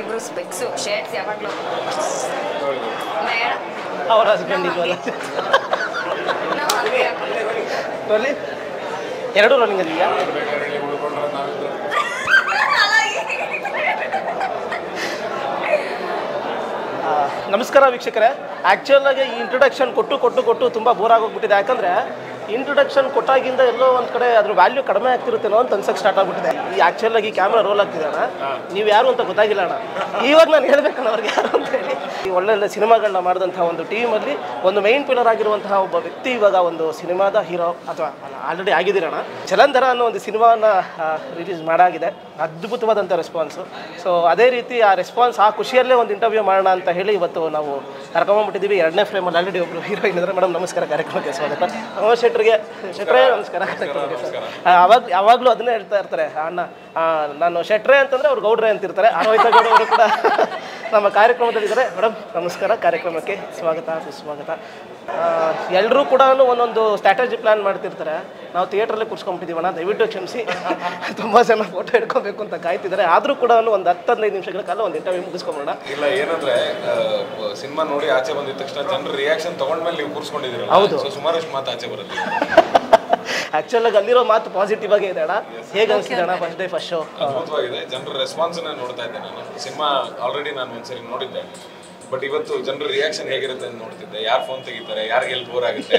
ಇಬ್ರು specs shades ಯಾವಾಗಲೂ ಅವ್ರ ಹಸ್ಬೆಂಡ್ ಇಲ್ವಲ್ಲ ಎರಡು ರೋಲಿಂಗ್ ಅದೆಯಾ ನಮಸ್ಕಾರ ವೀಕ್ಷಕರೇ. ಆ್ಯಕ್ಚುಲಾಗಿ ಈ ಇಂಟ್ರೊಡಕ್ಷನ್ ಕೊಟ್ಟು ತುಂಬ ಬೋರ್ ಆಗೋಗ್ಬಿಟ್ಟಿದೆ. ಯಾಕಂದರೆ ಇಂಟ್ರೊಡಕ್ಷನ್ ಕೊಟ್ಟಾಗಿಂದ ಎಲ್ಲೋ ಒಂದು ಕಡೆ ಅದ್ರ ವ್ಯಾಲ್ಯೂ ಕಡಿಮೆ ಆಗ್ತಿರುತ್ತೇನೋ ಅಂತ ಅನ್ಸಕ್ಕೆ ಸ್ಟಾರ್ಟ್ ಆಗ್ಬಿಟ್ಟಿದೆ. ಈ ಆ್ಯಕ್ಚುಲಾಗಿ ಕ್ಯಾಮ್ರಾ ರೋಲ್ ಆಗ್ತಿದೆ ಅಣ್ಣ, ನೀವು ಯಾರು ಅಂತ ಗೊತ್ತಾಗಿಲ್ಲ ಅಣ್ಣ. ಇವಾಗ ನಾನು ಹೇಳ್ಬೇಕಣ್ಣ ಅವ್ರಿಗೆ ಯಾರು ಅಂತ ಹೇಳಿ. ಈ ಒಳ್ಳೊಳ್ಳೆ ಸಿನಿಮಾಗಳನ್ನ ಮಾಡಿದಂಥ ಒಂದು ಟೀಮಲ್ಲಿ ಒಂದು ಮೈನ್ ಪಿಲ್ಲರ್ ಆಗಿರುವಂತಹ ಒಬ್ಬ ವ್ಯಕ್ತಿ ಇವಾಗ ಒಂದು ಸಿನಿಮಾದ ಹೀರೋ ಅಥವಾ ಆಲ್ರೆಡಿ ಆಗಿದ್ದೀರಣ್ಣ. ಜಲಂಧರ ಅನ್ನೋ ಒಂದು ಸಿನಿಮಾನ ರಿಲೀಸ್ ಮಾಡಾಗಿದೆ. ಅದ್ಭುತವಾದಂಥ ರೆಸ್ಪಾನ್ಸು. ಸೊ ಅದೇ ರೀತಿ ಆ ರೆಸ್ಪಾನ್ಸ್ ಆ ಖುಷಿಯಲ್ಲೇ ಒಂದು ಇಂಟರ್ವ್ಯೂ ಮಾಡೋಣ ಅಂತ ಹೇಳಿ ಇವತ್ತು ನಾವು ಕರ್ಕೊಂಡ್ಬಿಟ್ಟಿದ್ದೀವಿ. 2ನೇ ಫ್ರೇಮಲ್ಲಿ ಆಲ್ರೆಡಿ ಒಬ್ಬರು ಹೀರೋಯಿನ್ ಇದ್ದಾರೆ. ಮೇಡಮ್ ನಮಸ್ಕಾರ, ಕಾರ್ಯಕ್ರಮಕ್ಕೆ ಸ್ವಾಗತ. ಶೆಟ್ರೇ ನಮಸ್ಕಾರ. ಯಾವಾಗಲೂ ಅದನ್ನೇ ಹೇಳ್ತಾ ಇರ್ತಾರೆ, ಅಣ್ಣ ನಾನು ಶೆಟ್ರೇ ಅಂತಂದರೆ ಅವ್ರು ಗೌಡ್ರೆ ಅಂತಿರ್ತಾರೆ. ಆರೋಹಿತ ಗೌಡ ಅವರು ಕೂಡ ನಮ್ಮ ಕಾರ್ಯಕ್ರಮದಲ್ಲಿದ್ದಾರೆ. ಮೇಡಮ್ ನಮಸ್ಕಾರ, ಕಾರ್ಯಕ್ರಮಕ್ಕೆ ಸ್ವಾಗತ ಸುಸ್ವಾಗತ. ಎಲ್ಲರೂ ಕೂಡ ಒಂದೊಂದು ಸ್ಟ್ರಾಟಜಿ ಪ್ಲ್ಯಾನ್ ಮಾಡ್ತಿರ್ತಾರೆ. ನಾವು ಥಿಯೇಟ್ರಲ್ಲೇ ಕೂರ್ಸ್ಕೊಂಡ್ಬಿಟ್ಟಿದ್ದೀವಣ್ಣ, ದಯವಿಟ್ಟು ಕ್ಷಮಿಸಿ. ತುಂಬ ಜನ ಫೋಟೋ ಹಿಡ್ಕೊಬೇಕು ಅಂತ ಕಾಯ್ತಿದ್ದಾರೆ. ಆದರೂ ಕೂಡ ಒಂದು 10-15 ನಿಮಿಷಗಳ ಕಾಲ ಒಂದು ಇಂಟರ್ವ್ಯೂ ಮುಗಿಸ್ಕೊಂಬೋಣ. ಇಲ್ಲ ಏನಂದ್ರೆ ಸಿನಿಮಾ ನೋಡಿ ಆಚೆ ಬಂದಿದ ತಕ್ಷಣ ಜನರ ರಿಯಾಕ್ಷನ್ ತಗೊಂಡ್ಮೇಲೆ ನೀವು ಕೂರ್ಸ್ಕೊಂಡಿದ್ದೀರಲ್ಲ. ಹೌದು, ಸುಮಾರಷ್ಟು ಮಾತು ಆಚೆ ಬರುತ್ತೆ. ಆ್ಯಕ್ಚುಲಾಗಿ ಅಲ್ಲಿರೋ ಮಾತು ಪಾಸಿಟಿವ್ ಆಗೇ ಇದೆ ಅಣ್ಣ. ಹೇಗೆ ಅನಿಸ್ತಿದೆ ಅಣ್ಣ ಫಸ್ಟ್ ಡೇ ಫಸ್ಟ್ ಶೋ? ಅದ್ಭುತವಾಗಿದೆ. ಜನರ ರೆಸ್ಪಾನ್ಸ್ನ ನೋಡ್ತಾ ಇದ್ದೆ ನಾನು. ಸಿನಿಮಾ ಆಲ್ರೆಡಿ ನಾನು ಒಂದ್ಸರಿ ನೋಡಿದ್ದೆ, ಬಟ್ ಇವತ್ತು ಜನರ ರಿಯಾಕ್ಷನ್ ಹೇಗಿರುತ್ತೆ ಅಂತ ನೋಡ್ತಿದ್ದೆ. ಯಾರು ಫೋನ್ ತೆಗಿತಾರೆ, ಯಾರಿಗೆ ಎಲ್ಲಿ ಬೋರ್ ಆಗುತ್ತೆ,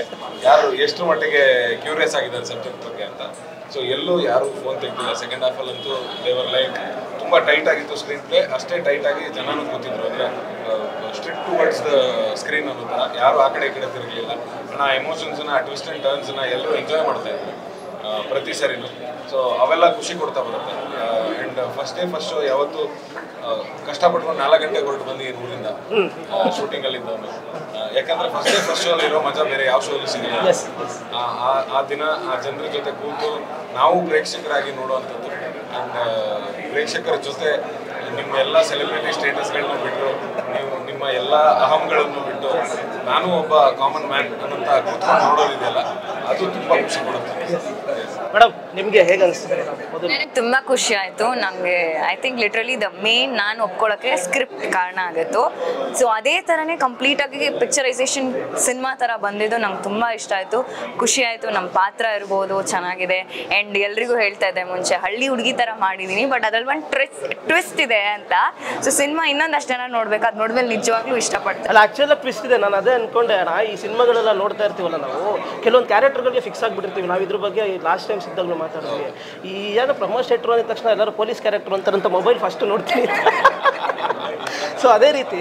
ಯಾರು ಎಷ್ಟು ಮಟ್ಟಿಗೆ ಕ್ಯೂರಿಯಸ್ ಆಗಿದ್ದಾರೆ ಸಬ್ಜೆಕ್ಟ್ ಬಗ್ಗೆ ಅಂತ. ಸೊ ಎಲ್ಲೂ ಯಾರು ಫೋನ್ ತೆಗ್ದಿಲ್ಲ. ಸೆಕೆಂಡ್ ಹಾಫಲ್ಲಂತೂ ದೇವರ್ ಲೈಕ್ ತುಂಬ ಟೈಟ್ ಆಗಿತ್ತು ಸ್ಕ್ರೀನ್ ಪ್ಲೇ. ಅಷ್ಟೇ ಟೈಟ್ ಆಗಿ ಜನನೂ ಕೂತಿದ್ರು. ಅಂದರೆ ಸ್ಟ್ರಿಕ್ಟ್ ಟುವರ್ಡ್ಸ್ ದ ಸ್ಕ್ರೀನ್ ಅನ್ನೋ ಥರ ಯಾರು ಆ ಕಡೆ ಈ ಕಡೆ ತಿರುಗಲಿಲ್ಲ. ಆ ಎಮೋಷನ್ಸ್ನ, ಆ ಟ್ವಿಸ್ಟ್ ಆ್ಯಂಡ್ ಟರ್ನ್ಸ್ನ ಎಲ್ಲರೂ ಎಂಜಾಯ್ ಮಾಡ್ತಾ ಇದ್ರು ಪ್ರತಿ ಸರಿನೂ. ಸೊ ಅವೆಲ್ಲ ಖುಷಿ ಕೊಡ್ತಾ ಬರುತ್ತೆ. And first day first show ಯಾವತ್ತು ಕಷ್ಟಪಟ್ಕೊಂಡು 4 ಗಂಟೆಗೆ ಹೊರಟು ಬಂದಿದ್ದೀನಿ ಊರಿಂದ ಶೂಟಿಂಗಲ್ಲಿದ್ದವನು. ಯಾಕಂದರೆ ಫಸ್ಟ್ ಡೇ ಫಸ್ಟ್ ಶೋ ಇರೋ ಮಜಾ ಬೇರೆ ಯಾವ ಶೋ ಅಲ್ಲೂ ಸಿಗಲ್ಲ. ಆ ದಿನ ಆ ಜನರ ಜೊತೆ ಕೂತು ನಾವು ಪ್ರೇಕ್ಷಕರಾಗಿ ನೋಡುವಂಥದ್ದು. ಆ್ಯಂಡ್ ಪ್ರೇಕ್ಷಕರ ಜೊತೆ ನಿಮ್ಮ ಎಲ್ಲ ಸೆಲೆಬ್ರಿಟಿ ಸ್ಟೇಟಸ್ಗಳನ್ನ ಬಿಟ್ಟು, ನೀವು ನಿಮ್ಮ ಎಲ್ಲ ಅಹಂಗಳನ್ನು ಬಿಟ್ಟು ನಾನು ಒಬ್ಬ ಕಾಮನ್ ಮ್ಯಾನ್ ಅನ್ನೋಂಥ ಕೂತ್ಕೊಂಡು ನೋಡೋದಿದೆಯಲ್ಲ, ಅದು ತುಂಬ ಖುಷಿ ಕೊಡುತ್ತೆ. ಮೇಡಮ್ ನಿಮಗೆ ಹೇಗೆ ಅನಿಸ್ತದೆ? ನನಗೆ ತುಂಬ ಖುಷಿ ಆಯಿತು. ನನಗೆ I think literally the main ನಾನು ಒಪ್ಕೊಳ್ಳೋಕ್ಕೆ ಸ್ಕ್ರಿಪ್ಟ್ ಕಾರಣ ಆಗಿತ್ತು. ಸೊ ಅದೇ ಥರನೇ ಕಂಪ್ಲೀಟಾಗಿ ಪಿಕ್ಚರೈಸೇಷನ್ ಸಿನಿಮಾ ಥರ ಬಂದಿದ್ದು ನಂಗೆ ತುಂಬ ಇಷ್ಟ ಆಯಿತು, ಖುಷಿ ಆಯಿತು. ನಮ್ಮ ಪಾತ್ರ ಇರ್ಬೋದು ಚೆನ್ನಾಗಿದೆ. ಆ್ಯಂಡ್ ಎಲ್ರಿಗೂ ಹೇಳ್ತಾ ಇದ್ದೆ ಮುಂಚೆ, ಹಳ್ಳಿ ಹುಡುಗಿ ಥರ ಮಾಡಿದ್ದೀನಿ, ಬಟ್ ಅದ್ರಲ್ಲಿ ಒಂದು ಟ್ವಿಸ್ಟ್ ಇದೆ ಅಂತ. ಸೊ ಸಿನಿಮಾ ಇನ್ನೊಂದಷ್ಟು ಜನ ನೋಡ್ಬೇಕು, ಅದು ನೋಡ್ಮೇಲೆ ನಿಜವಾಗ್ಲೂ ಇಷ್ಟಪಡ್ತಾರೆ. ಅಲ್ಲ ಆ್ಯಕ್ಚುಲಾಗಿ ಟ್ವಿಸ್ಟ್ ಇದೆ. ನಾನು ಅದೇ ಅಂದ್ಕೊಂಡೆ ಅಣ್ಣ, ಈ ಸಿನಿಮಾಗಳೆಲ್ಲ ನೋಡ್ತಾ ಇರ್ತೀವಲ್ಲ ನಾವು, ಕೆಲವೊಂದು ಕ್ಯಾರೆಕ್ಟರ್ಗಳಿಗೆ ಫಿಕ್ಸ್ ಆಗಿಬಿಟ್ಟಿರ್ತೀವಿ. ನಾವು ಇದ್ರ ಬಗ್ಗೆ ಲಾಸ್ಟ್ ಟೈಮ್ ಸಿಕ್ದಾಗಲೂ ಮಾತಾಡಿದ್ವಿ. ಈ ಏನೋ ಪ್ರಮೋದ್ ಶೆಟ್ರು ಅಂದ ತಕ್ಷಣ ಎಲ್ಲರೂ ಪೊಲೀಸ್ ಕ್ಯಾರೆಕ್ಟರ್ ಅಂತಾರಂತ ಮೊಬೈಲ್ ಫಸ್ಟ್ ನೋಡ್ತೀನಿ. ಸೊ ಅದೇ ರೀತಿ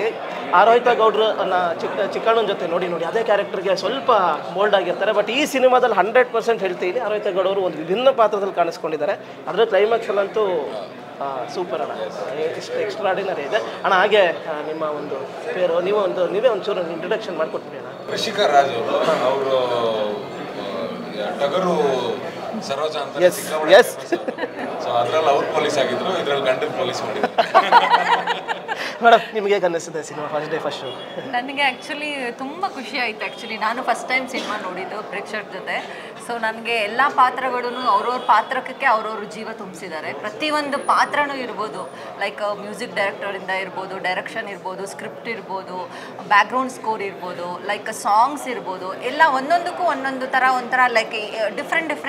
ಆರೋಹಿತ ಗೌಡ್ರು ಚಿಕ್ಕಣ್ಣನ ಜೊತೆ ನೋಡಿ ಅದೇ ಕ್ಯಾರೆಕ್ಟರ್ಗೆ ಸ್ವಲ್ಪ ಮೋಲ್ಡ್ ಆಗಿರ್ತಾರೆ. ಬಟ್ ಈ ಸಿನಿಮಾದಲ್ಲಿ 100% ಹೇಳ್ತೀನಿ, ಆರೋಹಿತ ಗೌಡವರು ಒಂದು ವಿಭಿನ್ನ ಪಾತ್ರದಲ್ಲಿ ಕಾಣಿಸ್ಕೊಂಡಿದ್ದಾರೆ. ಅದರ ಕ್ಲೈಮ್ಯಾಕ್ಸಲ್ಲಂತೂ ಸೂಪರ್ ಅಣ್ಣ, ಎಕ್ಸ್ಟ್ರಾಡಿನರಿ ಇದೆ ಅಣ್ಣ. ಹಾಗೆ ನಿಮ್ಮ ಒಂದು ಪೇರು ನೀವೇ ಒಂಚೂರು ಇಂಟ್ರೊಡಕ್ಷನ್ ಮಾಡಿಕೊಡ್ತೀವಿ ಅಣ್ಣ. ಋಷಿಕಾ ರಾಜ್ ಅವರು ಟಗರು ಸರೋಜ ಅಂತ. ಸೊ ಅದ್ರಲ್ಲಿ ಅವ್ರು ಪೊಲೀಸ್ ಆಗಿದ್ರು, ಇದ್ರಲ್ಲಿ ಗಂಡನ ಪೊಲೀಸ್ ಮಾಡಿದ್ರು. ಮೇಡಮ್ ನಿಮಗೆ ಹೇಗೆ ಅನ್ನಿಸ್ತದೆ cinema first day first show? ನನಗೆ ಆ್ಯಕ್ಚುಲಿ ತುಂಬ ಖುಷಿ ಆಯಿತು. ಆ್ಯಕ್ಚುಲಿ ನಾನು ಫಸ್ಟ್ ಟೈಮ್ ಸಿನಿಮಾ ನೋಡಿದ್ದು ಪ್ರೇಕ್ಷಕರ ಜೊತೆ. ಸೊ ನನಗೆ ಎಲ್ಲ ಪಾತ್ರಗಳೂ ಅವ್ರವ್ರ ಪಾತ್ರಕ್ಕೆ ಅವ್ರವ್ರ ಜೀವ ತುಂಬಿಸಿದ್ದಾರೆ. ಪ್ರತಿಯೊಂದು ಪಾತ್ರನೂ ಇರ್ಬೋದು, ಲೈಕ್ ಮ್ಯೂಸಿಕ್ ಡೈರೆಕ್ಟರಿಂದ ಇರ್ಬೋದು, ಡೈರೆಕ್ಷನ್ ಇರ್ಬೋದು, ಸ್ಕ್ರಿಪ್ಟ್ ಇರ್ಬೋದು, ಬ್ಯಾಕ್ಗ್ರೌಂಡ್ ಸ್ಕೋರ್ ಇರ್ಬೋದು, ಲೈಕ್ ಸಾಂಗ್ಸ್ ಇರ್ಬೋದು, ಎಲ್ಲ ಒಂದೊಂದಕ್ಕೂ ಒಂದೊಂದು ಥರ ಒಂಥರ ಲೈಕ್ ಡಿಫ್ರೆಂಟ್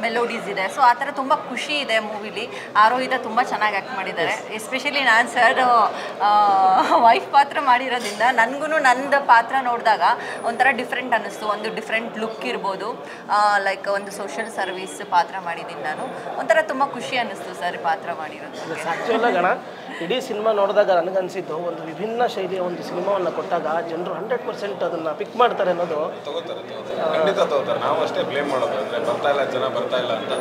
ಮೆಲೋಡೀಸ್ ಇದೆ. ಸೊ ಆ ಥರ ತುಂಬ ಖುಷಿ ಇದೆ ಮೂವಿಲಿ. ಆರೋಹಿತ ತುಂಬ ಚೆನ್ನಾಗಿ ಆ್ಯಕ್ಟ್ ಮಾಡಿದ್ದಾರೆ. ಎಸ್ಪೆಷಲಿ ನಾನು ಸರ್ ವೈಫ್ ಪಾತ್ರ ಮಾಡಿರೋದ್ರಿಂದ ನನಗೂ ನಂದು ಪಾತ್ರ ನೋಡಿದಾಗ ಒಂಥರ ಡಿಫ್ರೆಂಟ್ ಅನ್ನಿಸ್ತು. ಒಂದು ಡಿಫ್ರೆಂಟ್ ಲುಕ್ ಇರ್ಬೋದು, ಲೈಕ್ ಒಂದು ಸೋಷಿಯಲ್ ಸರ್ವಿಸ್ ಪಾತ್ರ ಮಾಡಿದ್ದೀನಿ ನಾನು. ಒಂಥರ ತುಂಬ ಖುಷಿ ಅನ್ನಿಸ್ತು ಸರ್ ಪಾತ್ರ ಮಾಡಿರೋದು. ಆ್ಯಕ್ಚುಲಾಗಿ ಅಣ್ಣ ಇಡೀ ಸಿನಿಮಾ ನೋಡಿದಾಗ ನನಗನ್ಸಿದ್ದು, ಒಂದು ವಿಭಿನ್ನ ಶೈಲಿಯ ಒಂದು ಸಿನಿಮಾವನ್ನು ಕೊಟ್ಟಾಗ ಜನರು 100% ಅದನ್ನು ಪಿಕ್ ಮಾಡ್ತಾರೆ ಅನ್ನೋದು. ತಗೋತಾರೆ ಖಂಡಿತ ತಗೋತಾರೆ. ನಾವು ಅಷ್ಟೇ ಬ್ಲೇಮ್ ಮಾಡೋದು, ಅಂದರೆ ಬರ್ತಾ ಇಲ್ಲ ಜನ ಬರ್ತಾ ಇಲ್ಲ ಅಂತ.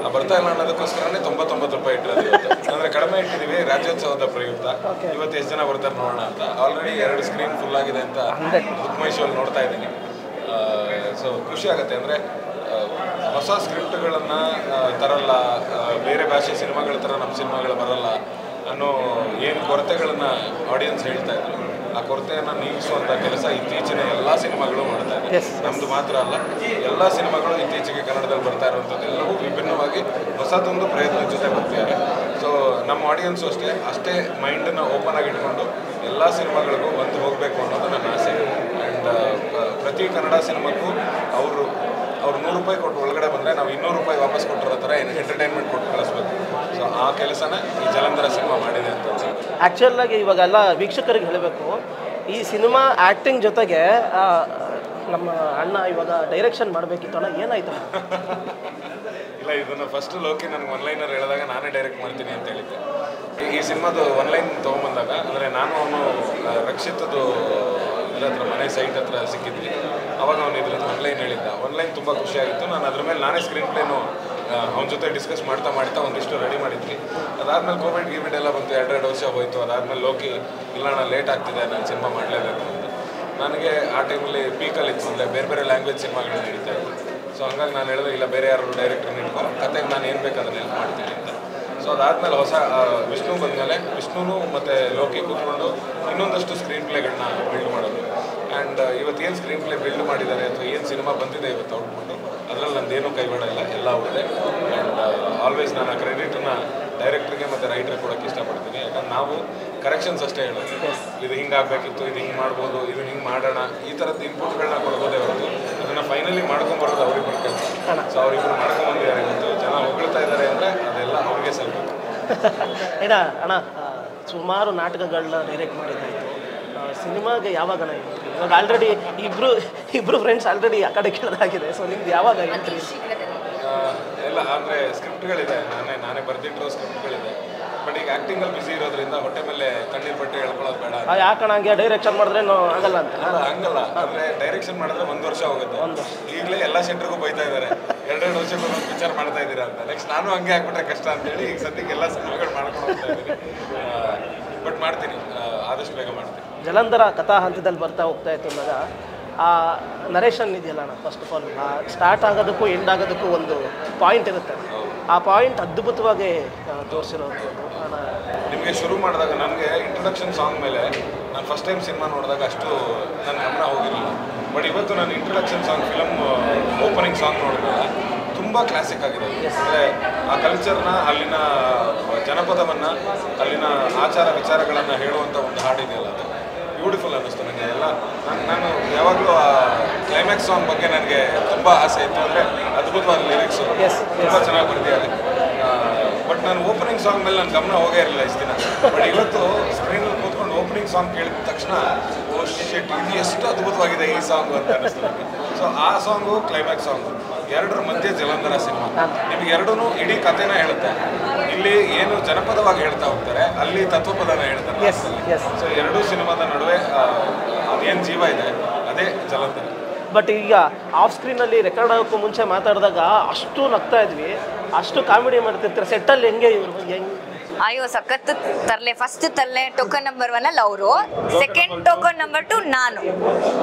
ಆ ಬರ್ತಾ ಇಲ್ಲ ಅನ್ನೋದಕ್ಕೋಸ್ಕರನೇ 99 ರೂಪಾಯಿ ಇಟ್ಟಿರೋದು ಇವತ್ತು. ಅಂದರೆ ಕಡಿಮೆ ಇಟ್ಟಿದ್ದೀವಿ ರಾಜ್ಯೋತ್ಸವದ ಪ್ರಯುಕ್ತ. ಇವತ್ತು ಎಷ್ಟು ಜನ ಬರ್ತಾರೆ ನೋಡೋಣ ಅಂತ. ಆಲ್ರೆಡಿ 2 ಸ್ಕ್ರೀನ್ ಫುಲ್ ಆಗಿದೆ ಅಂತ ಬುಕ್ ಮೈ ಶೋಲ್ಲಿ ನೋಡ್ತಾ ಇದ್ದೀನಿ. ಸೊ ಖುಷಿ ಆಗುತ್ತೆ. ಅಂದರೆ ಹೊಸ ಸ್ಕ್ರಿಪ್ಟ್ಗಳನ್ನು ತರಲ್ಲ, ಬೇರೆ ಭಾಷೆ ಸಿನಿಮಾಗಳ ಥರ ನಮ್ಮ ಸಿನಿಮಾಗಳು ಬರಲ್ಲ ಅನ್ನೋ ಏನು ಕೊರತೆಗಳನ್ನು ಆಡಿಯನ್ಸ್ ಹೇಳ್ತಾ ಇದ್ರು, ಆ ಕೊರತೆಯನ್ನು ನೀಗಿಸುವಂಥ ಕೆಲಸ ಇತ್ತೀಚಿನ ಎಲ್ಲ ಸಿನಿಮಾಗಳು ಮಾಡ್ತಾ ಇದೆ. ನಮ್ಮದು ಮಾತ್ರ ಅಲ್ಲ, ಎಲ್ಲ ಸಿನಿಮಾಗಳು ಇತ್ತೀಚೆಗೆ ಕನ್ನಡದಲ್ಲಿ ಬರ್ತಾ ಇರುವಂಥದ್ದೆಲ್ಲವೂ ವಿಭಿನ್ನವಾಗಿ ಹೊಸದೊಂದು ಪ್ರಯತ್ನದ ಜೊತೆ ಬರ್ತಿದ್ದಾರೆ. ಸೊ ನಮ್ಮ ಆಡಿಯನ್ಸು ಅಷ್ಟೇ ಮೈಂಡನ್ನು ಓಪನ್ ಆಗಿ ಇಟ್ಕೊಂಡು ಎಲ್ಲ ಸಿನಿಮಾಗಳಿಗೂ ಬಂದು ಹೋಗಬೇಕು ಅನ್ನೋದು ನನ್ನ ಆಸೆ. ಆ್ಯಂಡ್ ಪ್ರತಿ ಕನ್ನಡ ಸಿನಿಮಾಕ್ಕೂ ಅವ್ರು 100 ರೂಪಾಯಿ ಕೊಟ್ಟು ಒಳಗಡೆ ಬಂದರೆ ನಾವು 200 ರೂಪಾಯಿ ವಾಪಸ್ ಕೊಟ್ಟಿರೋ ಥರ ಎಂಟರ್ಟೈನ್ಮೆಂಟ್ ಕೊಟ್ಟು ಕಳಿಸ್ಬೇಕು. ಸೊ ಆ ಕೆಲಸನ ಈ ಜಲಂಧರ ಸಿನಿಮಾ ಮಾಡಿದೆ ಅಂತ ಅನ್ಸುತ್ತೆ. ಆ್ಯಕ್ಚುಲಾಗಿ ಇವಾಗೆಲ್ಲ ವೀಕ್ಷಕರಿಗೆ ಹೇಳಬೇಕು, ಈ ಸಿನಿಮಾ ಆ್ಯಕ್ಟಿಂಗ್ ಜೊತೆಗೆ ನಮ್ಮ ಅಣ್ಣ ಇವಾಗ ಡೈರೆಕ್ಷನ್ ಮಾಡಬೇಕಿತ್ತು ಅಣ್ಣ, ಏನಾಯ್ತು? ಇಲ್ಲ, ಇದನ್ನು ಫಸ್ಟ್ ಲೋಕಿ ನನಗೆ ಒನ್ಲೈನರ್ ಹೇಳಿದಾಗ ನಾನೇ ಡೈರೆಕ್ಟ್ ಮಾಡ್ತೀನಿ ಅಂತ ಹೇಳಿದ್ದೆ. ಈ ಸಿನಿಮಾದು ಒನ್ಲೈನ್ ತೊಗೊಂಬಂದಾಗ ಅಂದರೆ ನಾನು ಅವನು ರಕ್ಷಿತದ್ದು ಇದ್ರ ಹತ್ರ ಮನೆ ಸೈಟ್ ಹತ್ರ ಸಿಕ್ಕಿದ್ವಿ. ಅವಾಗ ಅವನು ಇದ್ರದ್ದು ಒನ್ಲೈನ್ ಹೇಳಿದ್ದ. ಒನ್ಲೈನ್ ತುಂಬ ಖುಷಿಯಾಗಿತ್ತು. ನಾನು ಅದ್ರ ಮೇಲೆ ನಾನೇ ಸ್ಕ್ರೀನ್ ಪ್ಲೇನು ಅವನ ಜೊತೆ ಡಿಸ್ಕಸ್ ಮಾಡ್ತಾ ಒಂದಿಷ್ಟು ರೆಡಿ ಮಾಡಿದ್ವಿ. ಅದಾದಮೇಲೆ ಕೋವಿಡ್ ಎಲ್ಲ ಬಂತು, 2 ವರ್ಷ ಹೋಯಿತು. ಅದಾದಮೇಲೆ ಲೋಕಿ ಇಲ್ಲ ನಾನು ಲೇಟ್ ಆಗ್ತಿದೆ, ನಾನು ಸಿನಿಮಾ ಮಾಡಲೇಬೇಕು ಅಂತ. ನನಗೆ ಆ ಟೈಮಲ್ಲಿ ಪೀಕಲ್ಲಿ ಇತ್ತು, ಅಂದರೆ ಬೇರೆ ಲ್ಯಾಂಗ್ವೇಜ್ ಸಿನಿಮಾಗಳು ನಡೀತಾ ಇತ್ತು. ಸೊ ಹಂಗಾಗಿ ನಾನು ಹೇಳಿದೆ ಇಲ್ಲ, ಬೇರೆ ಯಾರು ಡೈರೆಕ್ಟರ್ನ ಇಟ್ಕೊ, ಕತೆಗೆ ನಾನು ಏನು ಬೇಕು ಅದನ್ನ ಹೆಲ್ಪ್ ಮಾಡ್ತೀನಿ ಅಂತ. ಸೊ ಅದಾದಮೇಲೆ ಹೊಸ ವಿಷ್ಣು ಬಂದಮೇಲೆ ವಿಷ್ಣುನು ಮತ್ತು ಲೋಕಿ ಕೂತ್ಕೊಂಡು ಇನ್ನೊಂದಷ್ಟು ಸ್ಕ್ರೀನ್ ಪ್ಲೇಗಳನ್ನ ಬಿಲ್ಡ್ ಮಾಡೋದು. ಆ್ಯಂಡ್ ಇವತ್ತು ಏನು ಸ್ಕ್ರೀನ್ ಪ್ಲೇ ಬಿಲ್ಡ್ ಮಾಡಿದ್ದಾರೆ ಅಥವಾ ಏನು ಸಿನಿಮಾ ಬಂದಿದೆ ಇವತ್ತು ಔಟ್ಪುಟ್ಟು, ಅದರಲ್ಲಿ ನಂದೇನು ಕೈವಾಡ ಇಲ್ಲ, ಎಲ್ಲ ಅವ್ರದ್ದೇ. ಆ್ಯಂಡ್ ಆಲ್ವೇಸ್ ನಾನು ಆ ಕ್ರೆಡಿಟನ್ನು ಡೈರೆಕ್ಟ್ರಿಗೆ ಮತ್ತು ರೈಟ್ರಿಗೆ ಕೊಡೋಕ್ಕೆ ಇಷ್ಟಪಡ್ತೀನಿ. ಯಾಕಂದ್ರೆ ನಾವು ಕರೆಕ್ಷನ್ಸ್ ಅಷ್ಟೇ ಹೇಳೋದು, ಇದು ಹಿಂಗಾಗಬೇಕಿತ್ತು, ಇದು ಹಿಂಗೆ ಮಾಡ್ಬೋದು, ಇದು ಹಿಂಗೆ ಮಾಡೋಣ, ಈ ಥರದ್ದು ಇನ್ಪುಟ್ಗಳನ್ನ ಕೊಡ್ಬೋದೇ ಹೊರತು ಅದನ್ನು ಫೈನಲಿ ಮಾಡ್ಕೊಂಬರೋದು ಅವ್ರಿಬ್ಬರು ಕೆಲಸ. ಸೊ ಅವರಿಬ್ಬರು ಮಾಡ್ಕೊಂಬಂದಿದ್ದಾರೆ. ಇವತ್ತು ಜನ ಹೊಗಳ್ತಾ ಇದ್ದಾರೆ ಅಂದರೆ ಅದೆಲ್ಲ ಅವ್ರಿಗೆ ಸಲ್ಬೇಕು. ಅಣ್ಣ ಸುಮಾರು ನಾಟಕಗಳನ್ನ ಡೈರೆಕ್ಟ್ ಮಾಡಿದ್ದಾಯಿತು, ಸಿನಿಮಾಗೆ ಯಾವಾಗ ಇವಾಗ ಆಲ್ರೆಡಿ ಇಬ್ರು ಫ್ರೆಂಡ್ಸ್ ಆಲ್ರೆಡಿ ಆ ಕಡೆ ಕೇಳೋದಾಗಿದೆ. ಸೊ ನಿಮ್ದು ಯಾವಾಗ ಎಂಟ್ರಿ? ಎಲ್ಲ ಅಂದರೆ ಸ್ಕ್ರಿಪ್ಟ್ಗಳಿದೆ, ನಾನೇ ಬರೆದಿಟ್ಟಿರೋ ಸ್ಕ್ರಿಪ್ಟ್ಗಳಿದೆ. ಬಟ್ ಈಗ ಆ್ಯಕ್ಟಿಂಗಲ್ಲಿ ಬಿಸಿ ಇರೋದ್ರಿಂದ ಹೊಟ್ಟೆ ಮೇಲೆ ಕಣ್ಣೀರು ಬಟ್ಟೆ ಹೇಳ್ಕೊಳ್ಳೋದು ಬೇಡ. ಯಾಕಣ್ಣ ಹಂಗೆ ಡೈರೆಕ್ಷನ್ ಮಾಡಿದ್ರೆ ಆಗಲ್ಲ ಅಂತ? ಹಂಗಲ್ಲ, ಅಂದರೆ ಡೈರೆಕ್ಷನ್ ಮಾಡಿದ್ರೆ 1 ವರ್ಷ ಹೋಗುತ್ತೆ. ಈಗಲೇ ಎಲ್ಲ ಸೆಂಟ್ರಿಗೂ ಬೈತಾ ಇದ್ದಾರೆ, 2 ವರ್ಷಕ್ಕೆ ಒಂದು ಪಿಕ್ಚರ್ ಮಾಡ್ತಾ ಇದ್ದೀರಾ ಅಂತ. ನೆಕ್ಸ್ಟ್ ನಾನು ಹಂಗೆ ಆಗ್ಬಿಟ್ರೆ ಕಷ್ಟ ಅಂತೇಳಿ ಈಗ ಸದ್ಯಕ್ಕೆ ಎಲ್ಲ ಸಿನಿಮಾಗಳು ಮಾಡ್ಕೊಂಡು ಹೋಗ್ತಾ ಇದ್ದೀನಿ. ಬಟ್ ಮಾಡ್ತೀನಿ, ಆದಷ್ಟು ಬೇಗ ಮಾಡ್ತೀನಿ. ಜಲಂಧರ ಕಥಾ ಹಂತದಲ್ಲಿ ಬರ್ತಾ ಹೋಗ್ತಾ ಇತ್ತು ಅಂದಾಗ ಆ ನರೇಷನ್ ಇದೆಯಲ್ಲ ಅಣ್ಣ, ಫಸ್ಟ್ ಆಫ್ ಆಲ್ ಸ್ಟಾರ್ಟ್ ಆಗೋದಕ್ಕೂ ಎಂಡ್ ಆಗೋದಕ್ಕೂ ಒಂದು ಪಾಯಿಂಟ್ ಇರುತ್ತೆ. ಆ ಪಾಯಿಂಟ್ ಅದ್ಭುತವಾಗಿ ತೋರಿಸಿರೋದು. ನಿಮಗೆ ಶುರು ಮಾಡಿದಾಗ ನನಗೆ ಇಂಟ್ರೊಡಕ್ಷನ್ ಸಾಂಗ್ ಮೇಲೆ ನಾನು ಫಸ್ಟ್ ಟೈಮ್ ಸಿನಿಮಾ ನೋಡಿದಾಗ ಅಷ್ಟು ನನ್ನ ಗಮನ ಹೋಗಿರಲಿಲ್ಲ. ಬಟ್ ಇವತ್ತು ನಾನು introduction song film opening song ನೋಡಿದಾಗ ತುಂಬ ಕ್ಲಾಸಿಕ್ ಆಗಿದೆ. ಅಂದರೆ ಆ ಕಲ್ಚರ್ನ, ಅಲ್ಲಿನ ಜನಪದವನ್ನು, ಅಲ್ಲಿನ ಆಚಾರ ವಿಚಾರಗಳನ್ನು ಹೇಳುವಂಥ ಒಂದು ಹಾಡಿದೆಯಲ್ಲ, ಅದು ಬ್ಯೂಟಿಫುಲ್ ಅನ್ನಿಸ್ತು ನನಗೆ. ಎಲ್ಲ ನಾನು ಯಾವಾಗಲೂ ಆ ಕ್ಲೈಮ್ಯಾಕ್ಸ್ ಸಾಂಗ್ ಬಗ್ಗೆ ನನಗೆ ತುಂಬ ಆಸೆ ಇತ್ತು. ಅಂದರೆ ಅದ್ಭುತವಾದ ಲಿರಿಕ್ಸು, ತುಂಬ ಚೆನ್ನಾಗಿ ಬರ್ತಿದ್ದಾರೆ. ಬಟ್ ನಾನು ಓಪನಿಂಗ್ ಸಾಂಗ್ ಮೇಲೆ ನನ್ನ ಗಮನ ಹೋಗೇ ಇರಲಿಲ್ಲ ಇಷ್ಟು ದಿನ. ಬಟ್ ಇವತ್ತು ಸ್ಕ್ರೀನಲ್ಲಿ ಕೂತ್ಕೊಂಡು ಓಪನಿಂಗ್ ಸಾಂಗ್ ಕೇಳಿದ ತಕ್ಷಣ ಓ ಶಿಟ್, ಇದು ಎಷ್ಟು ಅದ್ಭುತವಾಗಿದೆ ಈ ಸಾಂಗು ಅಂತ ಅನ್ನಿಸ್ತು ನನಗೆ. ಸೊ ಆ ಸಾಂಗು ಕ್ಲೈಮ್ಯಾಕ್ಸ್ ಸಾಂಗು ಎರಡರ ಮಧ್ಯೆ ಜಲಂಧರ ಸಿನಿಮಾ ನಿಮಗೆ ಎರಡೂ ಇಡೀ ಕಥೆನ ಹೇಳುತ್ತೆ. ಇಲ್ಲಿ ಏನು ಜನಪದವಾಗಿ ಹೇಳ್ತಾ ಹೋಗ್ತಾರೆ, ಅಲ್ಲಿ ತತ್ವಪದನ ಹೇಳ್ತಾರೆ. ಸೊ ಎರಡೂ ಸಿನಿಮಾದ ನಡುವೆ ಅದೇನು ಜೀವ ಇದೆ ಅದೇ ಜಲಂಧರ. ಬಟ್ ಈಗ ಆಫ್ ಸ್ಕ್ರೀನಲ್ಲಿ ರೆಕಾರ್ಡ್ ಆಗೋಕ್ಕೂ ಮುಂಚೆ ಮಾತಾಡಿದಾಗ ಅಷ್ಟು ನಗ್ತಾ ಇದ್ವಿ, ಅಷ್ಟು ಕಾಮಿಡಿ ಮಾಡ್ತಿರ್ತಾರೆ. ಸೆಟ್ಟಲ್ಲಿ ಹೆಂಗೆ ಹೆಂಗೆ? ಅಯ್ಯೋ ಸಖತ್ತು ತರಲೆ. ಫಸ್ಟ್ ತರಲೆ ಟೋಕನ್ ನಂಬರ್ 1 ಅಲ್ಲಿ ಅವರು, ಸೆಕೆಂಡ್ ಟೋಕನ್ ನಂಬರ್ 2 ನಾನು.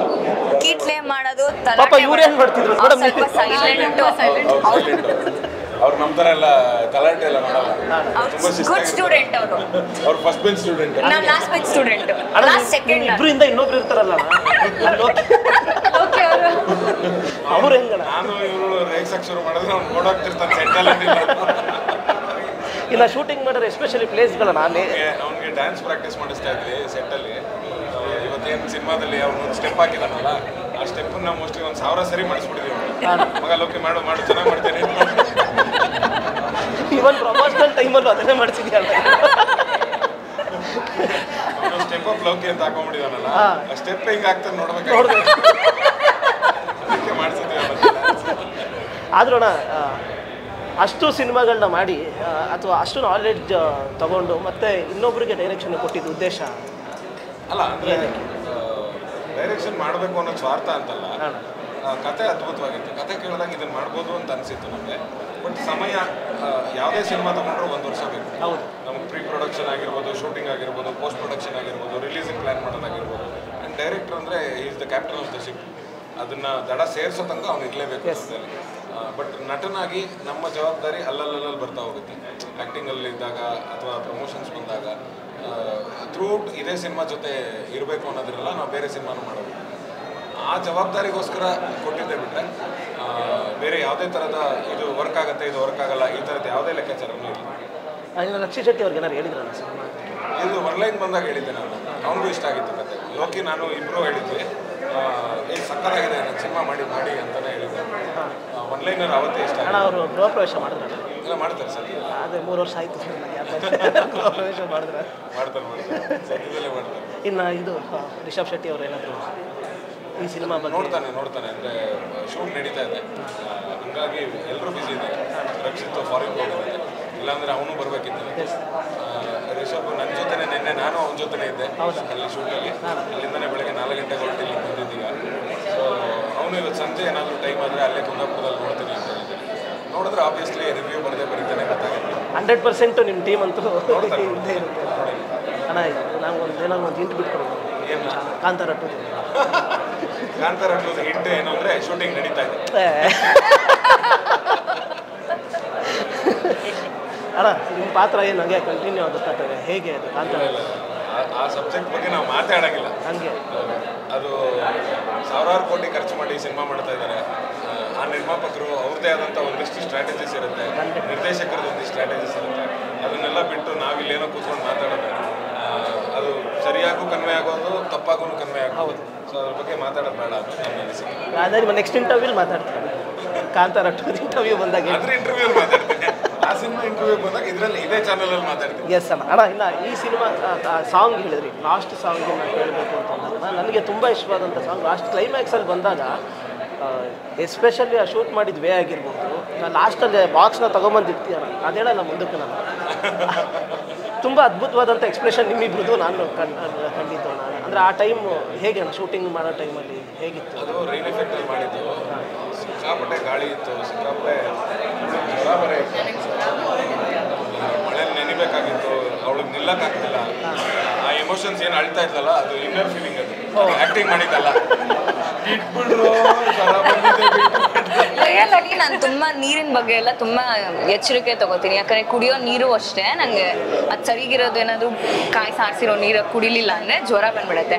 ಕೀಟ್ಲೆ ಮಾಡೋದು, ಪಾಪ ಇವ್ರು ಏನು ಮಾಡ್ತಿದ್ರು ಮೇಡಮ್? ಸ್ವಲ್ಪ ಸೈಲೆಂಟ್. ಅವ್ರು ನಮ್ಮ ಥರ ಎಲ್ಲ ತಲಾಟೆ ಎಲ್ಲ ಮಾಡಲ್ಲ. ಗುಡ್ ಸ್ಟೂಡೆಂಟ್ ಅವರು. ಅವ್ರು ಫಸ್ಟ್ ಬೆಂಚ್ ಸ್ಟೂಡೆಂಟ್, ನಾವು last bench student. Last second ಇಬ್ಬರಿಂದ ಇನ್ನೊಬ್ರು ಇರ್ತಾರಲ್ಲ ಅವ್ರು ಹೆಂಗಣ? ನಾನು ಇವರು ರೇಗ್ಸಕ್ಕೆ ಶುರು ಮಾಡಿದ್ರೆ ಅವ್ನು ನೋಡೋಗ್ತಿರ್ತಾನೆ ಸೆಟ್ಟಲ್ಲಿ. ಇಲ್ಲ ಶೂಟಿಂಗ್ ಮಾಡಿದ್ರೆ ಎಸ್ಪೆಷಲಿ ಪ್ಲೇಸ್ಗಳನ್ನ ಅವ್ನಿಗೆ ಡ್ಯಾನ್ಸ್ ಪ್ರಾಕ್ಟೀಸ್ ಮಾಡಿಸ್ತಾ ಇದ್ವಿ ಸೆಟ್ಟಲ್ಲಿ. ಇವತ್ತೇನು ಸಿನಿಮಾದಲ್ಲಿ ಅವ್ನು ಸ್ಟೆಪ್ ಹಾಕಿದಾನಲ್ಲ, ಆ ಸ್ಟೆಪ್ಪನ್ನು ಮೋಸ್ಟ್ಲಿ 1000 ಸರಿ ಮಾಡಿಸ್ಬಿಟ್ಟಿದ್ದೀವಿ. ಮಗ ಲೋಕೆ ಮಾಡು ಚೆನ್ನಾಗಿ ಮಾಡ್ತೇನೆ. ಇವನ್ ಪ್ರಮೋಷನಲ್ ಟೈಮಲ್ಲೂ ಅದನ್ನೇ ಮಾಡಿಸಿದ್ಯಲ್ಲ. ಅವನು ಸ್ಟೆಪ್ ಅಪ್ ಲೋಕೆ ಅಂತ ಹಾಕೊಂಡ್ಬಿಟ್ಟಿದಾನಲ್ಲ, ಆ ಸ್ಟೆಪ್ ಹಿಂಗೆ ಆಗ್ತದೆ ನೋಡ್ಬೇಕು, ಅದಕ್ಕೆ ಮಾಡಿಸಿದ್ವಿ. ಆದ್ರೂ ಅಷ್ಟು ಸಿನಿಮಾಗಳನ್ನ ಮಾಡಿ ಅಥವಾ ಅಷ್ಟು ನಾಲೆಡ್ಜ್ ತಗೊಂಡು ಮತ್ತೆ ಇನ್ನೊಬ್ಬರಿಗೆ ಡೈರೆಕ್ಷನ್ ಕೊಟ್ಟಿದ್ದು ಉದ್ದೇಶ ಅಲ್ಲ. ಅಂದರೆ ಡೈರೆಕ್ಷನ್ ಮಾಡಬೇಕು ಅನ್ನೋ ಸ್ವಾರ್ಥ ಅಂತಲ್ಲ. ಕತೆ ಅದ್ಭುತವಾಗಿತ್ತು. ಕತೆ ಕೇಳಿದಾಗ ಇದನ್ನು ಮಾಡ್ಬೋದು ಅಂತ ಅನಿಸಿತ್ತು ನಮಗೆ. ಬಟ್ ಸಮಯ, ಯಾವುದೇ ಸಿನಿಮಾ ತೊಗೊಂಡ್ರು 1 ವರ್ಷ ಬೇಕು. ಹೌದು, ನಮಗೆ ಪ್ರೀ ಪ್ರೊಡಕ್ಷನ್ ಆಗಿರ್ಬೋದು, ಶೂಟಿಂಗ್ ಆಗಿರ್ಬೋದು, ಪೋಸ್ಟ್ ಪ್ರೊಡಕ್ಷನ್ ಆಗಿರ್ಬೋದು, ರಿಲೀಸಿಂಗ್ ಪ್ಲ್ಯಾನ್ ಮಾಡೋದಾಗಿರ್ಬೋದು. ಆ್ಯಂಡ್ ಡೈರೆಕ್ಟರ್ ಅಂದರೆ is the captain of the ship. ಅದನ್ನು ದಡ ಸೇರಿಸೋ ತನಕ ಅವ್ನು ಇರಲೇಬೇಕು ಅಂತೇಳಿ. ಬಟ್ ನಟನಾಗಿ ನಮ್ಮ ಜವಾಬ್ದಾರಿ ಅಲ್ಲಲ್ಲಿ ಬರ್ತಾ ಹೋಗುತ್ತೆ. ಆ್ಯಕ್ಟಿಂಗಲ್ಲಿ ಇದ್ದಾಗ ಅಥವಾ ಪ್ರಮೋಷನ್ಸ್ ಬಂದಾಗ ಥ್ರೂಔಟ್ ಇದೇ ಸಿನಿಮಾ ಜೊತೆ ಇರಬೇಕು ಅನ್ನೋದ್ರಲ್ಲ ನಾವು ಬೇರೆ ಸಿನಿಮಾನು ಮಾಡೋದು. ಆ ಜವಾಬ್ದಾರಿಗೋಸ್ಕರ ಕೊಟ್ಟಿದ್ದೆ ಬಿಟ್ಟರೆ ಬೇರೆ ಯಾವುದೇ ಥರದ ಇದು ವರ್ಕ್ ಆಗುತ್ತೆ, ಇದು ವರ್ಕ್ ಆಗಲ್ಲ, ಈ ಥರದ್ದು ಯಾವುದೇ ಲೆಕ್ಕಾಚಾರನೂ ಇಲ್ಲ. ಇನ್ನು ರಕ್ಷಿತ್ ಶೆಟ್ಟಿ ಅವ್ರಿಗೆ ಏನಾರು ಹೇಳಿದ್ರಲ್ಲ ಸಿನಿಮಾ ಇದು ಒನ್ಲೈನ್ ಬಂದಾಗ ಹೇಳಿದ್ದೆ ನಾನು, ಅವನಿಗೂ ಇಷ್ಟ ಆಗಿತ್ತು ಕತೆ. ಲೋಕಿ ನಾನು ಇಬ್ಬರು ಹೇಳಿದ್ವಿ, ಸಕ್ಕತ್ತಾಗಿದೆ ನನ್ನ ಸಿನಿಮಾ ಮಾಡಿ ಅಂತಲೇ ಹೇಳಿದ್ದೆ. ಒನ್ಲೈನರ್ ಅವತ್ತೇ ಇಷ್ಟ ಅಣ್ಣ ಅವರು ಗೃಹ ಪ್ರವೇಶ ಮಾಡಿದ್ರಲ್ಲ? ಇಲ್ಲ ಮಾಡ್ತಾರೆ ಸರ್, ಅದೇ 3 ವರ್ಷ ಆಯಿತು ಗೃಹ ಪ್ರವೇಶ ಮಾಡಿದ್ರೆ ಮಾಡ್ತಾರೆ ಸದ್ಯದಲ್ಲೇ ಮಾಡ್ತಾರೆ. ಇನ್ನು ಇದು ರಿಷಬ್ ಶೆಟ್ಟಿ ಅವರು ಏನಾದರೂ ಈ ಸಿನಿಮಾ ಬಗ್ಗೆ ನೋಡ್ತಾನೆ ಅಂದರೆ ಶೂಟ್ ನಡೀತಾ ಇದೆ, ಹಂಗಾಗಿ ಎಲ್ಲರೂ ಬ್ಯುಸಿ ಇದ್ದಾರೆ. ರಕ್ಷಿತ್ ಫಾರಿನ್ ಹೋಗಿದ್ದಾರೆ, ಇಲ್ಲಾಂದರೆ ಅವನು ಬರಬೇಕಿತ್ತು. ರಿಷಬ್ ನನ್ನ ಜೊತೆನೇ ನಿನ್ನೆ ನಾನು ಅವನ ಜೊತೆನೇ ಇದ್ದೆ ಅಲ್ಲಿ ಶೂಟಲ್ಲಿ. ಅಲ್ಲಿಂದನೇ ಬೆಳಗ್ಗೆ 4 ಗಂಟೆಗೆ ಹೊರಟು ಇಲ್ಲಿ ಬಂದಿದ್ದೀಗ. ಸೊ ಅವನು ಇವತ್ತು ಸಂಜೆ ಏನಾದರೂ ಟೈಮ್ ಆದರೆ ಅಲ್ಲೇ ಕುಂದಾಪುರದಲ್ಲಿ ನೋಡ್ತೀನಿ ಅಂತ ಹೇಳಿದ್ದೆ. ನೋಡಿದ್ರೆ ಆಬ್ವಿಯಸ್ಲಿ ರಿವ್ಯೂ ಬರೀತಾನೆ ಗೊತ್ತಾಗುತ್ತೆ. 100% ನಿಮ್ಮ ಟೀಮ್ ಅಂತೂ ನೋಡ್ತಾರೆ ಇದ್ದೇ ಇರುತ್ತೆ. ಅಣ್ಣ ನಾವು ಒಂದು ಇಂಟು ಬಿಟ್ಕೊಡೋದು ಏನು ಕಾಂತಾರ 2 ಕಾಂತಾರ 2 ಹಿಟ್ ಏನು ಅಂದರೆ ಶೂಟಿಂಗ್ ನಡೀತಾ ಇದೆ. ಅಣ್ಣ ನಿಮ್ಮ ಪಾತ್ರ ಏನು ಹಂಗೆ ಕಂಟಿನ್ಯೂ ಆಗುತ್ತೆ ಹೇಗೆ ಅದು ಕಾಂತಾರ? ಆ ಸಬ್ಜೆಕ್ಟ್ ಬಗ್ಗೆ ನಾವು ಮಾತಾಡೋಂಗಿಲ್ಲ. ಹಂಗೆ ಅದು ಸಾವಿರಾರು ಕೋಟಿ ಖರ್ಚು ಮಾಡಿ ಸಿನಿಮಾ ಮಾಡ್ತಾ ಇದ್ದಾರೆ. ಆ ನಿರ್ಮಾಪಕರು ಅವ್ರದ್ದೇ ಆದಂಥ ಒಂದಿಷ್ಟು ಸ್ಟ್ರಾಟಜೀಸ್ ಇರುತ್ತೆ, ನಿರ್ದೇಶಕರದ್ದು ಒಂದಿಷ್ಟು ಸ್ಟ್ರಾಟಜೀಸ್ ಇರುತ್ತೆ. ಅದನ್ನೆಲ್ಲ ಬಿಟ್ಟು ನಾವಿಲ್ಲೇನೋ ಕೂತ್ಕೊಂಡು ಮಾತಾಡೋದು ಅದು ಸರಿಯಾಗೂ ಕನ್ವೆ ಆಗೋದು, ತಪ್ಪಾಗೂ ಕನ್ವೆ ಆಗೋದು. ಸೊ ಅದ್ರ ಬಗ್ಗೆ ಮಾತಾಡೋದು ಬೇಡ ಅಂತ ನನ್ನ ಅನಿಸಿಕೆ. ಅದೇ ನಿಮ್ಮ ನೆಕ್ಸ್ಟ್ ಇಂಟರ್ವ್ಯೂಲಿ ಮಾತಾಡ್ತೀನಿ. ಕಾಂತಾರ 2 ಇಂಟರ್ವ್ಯೂ ಬಂದಾಗ ಅದ್ರ ಇಂಟರ್ವ್ಯೂ ಮಾತಾಡ್ತೀನಿ, ಆ ಸಿನಿಮಾ ಇಂಟರ್ವ್ಯೂ ಬಂದಾಗ ಇದರಲ್ಲಿ ಇದೇ ಚಾನಲಲ್ಲಿ ಮಾತಾಡ್ತೀನಿ. ಎಸ್ ಅಣ್ಣ ಇಲ್ಲ ಈ ಸಿನಿಮಾ ಸಾಂಗ್ ಹೇಳಿದ್ರಿ, ಲಾಸ್ಟ್ ಸಾಂಗ್ ನಾನು ಹೇಳಬೇಕು ಅಂತಂದಾಗ ನನಗೆ ತುಂಬ ಇಷ್ಟವಾದಂಥ ಸಾಂಗ್ ಲಾಸ್ಟ್ ಕ್ಲೈಮ್ಯಾಕ್ಸಲ್ಲಿ ಬಂದಾಗ, ಎಸ್ಪೆಷಲಿ ಆ ಶೂಟ್ ಮಾಡಿದ ವೇ ಆಗಿರ್ಬೋದು, ನಾನು ಲಾಸ್ಟಲ್ಲಿ ಬಾಕ್ಸ್ನ ತೊಗೊಂಬಂದಿರ್ತೀಯಲ್ಲ ಅದು ಹೇಳಲ್ಲ ಮುಂದಕ್ಕೆ ನಾನು ತುಂಬ ಅದ್ಭುತವಾದಂಥ ಎಕ್ಸ್ಪ್ರೆಷನ್ ನಿಮ್ಮಿಬ್ರದ್ದು ನಾನು ಕಂಡಿದ್ದು ನಾನು. ಅಂದರೆ ಆ ಟೈಮ್ ಹೇಗೆ ಅಣ್ಣ ಶೂಟಿಂಗ್ ಮಾಡೋ ಟೈಮಲ್ಲಿ ಹೇಗಿತ್ತು? ಅದು ರೈನ್ ಎಫೆಕ್ಟಲ್ಲಿ ಮಾಡಿದ್ದು, ಸಿಕ್ಕಾಪಟ್ಟೆ ಗಾಳಿ ಇತ್ತು, ಸಿಕ್ಕಾಪಟ್ಟೆ ಬರೇ ಮಳೆ ನೆನಿಬೇಕಾಗಿತ್ತು, ಅವಳಿಗೆ ನಿಲ್ಲಕ್ಕಾಗ್ತಿಲ್ಲ. ಆ ಎಮೋಷನ್ಸ್ ಏನು ಅಳ್ತಾ ಇದ್ದಲ್ಲ ಅದು ಇನ್ನರ್ ಫೀಲಿಂಗ್, ಅದು ಆ್ಯಕ್ಟಿಂಗ್ ಮಾಡಿದ್ದಲ್ಲ. ರಿಯಲ್ ಆಗಿ ನಾನು ತುಂಬಾ ನೀರಿನ ಬಗ್ಗೆ ಎಲ್ಲ ತುಂಬಾ ಎಚ್ಚರಿಕೆ ತಗೋತೀನಿ. ಯಾಕಂದ್ರೆ ಕುಡಿಯೋ ನೀರು ಅಷ್ಟೇ, ನಂಗೆ ಅದು ಸರಿಗಿರೋದು ಏನಾದ್ರು ಕಾಯಿ ಸಾರಿಸಿರೋ ನೀರು ಕುಡಿಲಿಲ್ಲ ಅಂದ್ರೆ ಜ್ವರ ಬಂದ್ಬಿಡುತ್ತೆ.